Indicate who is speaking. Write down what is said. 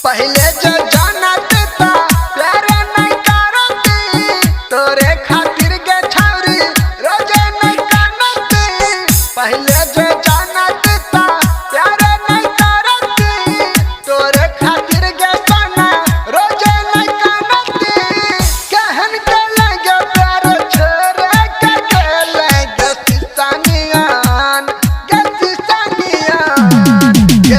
Speaker 1: पहले जो जानत था प्यार नहीं करती, तोरे खातिर गे छौरी रोजे नहीं कानती। पहले जो जानत था प्यार नहीं करती, तोरे खातिर गे सोना रोजे नहीं कानती। कहन के लगे प्यार छोरे के लगे सिसानियान, गे सिसानियान, गे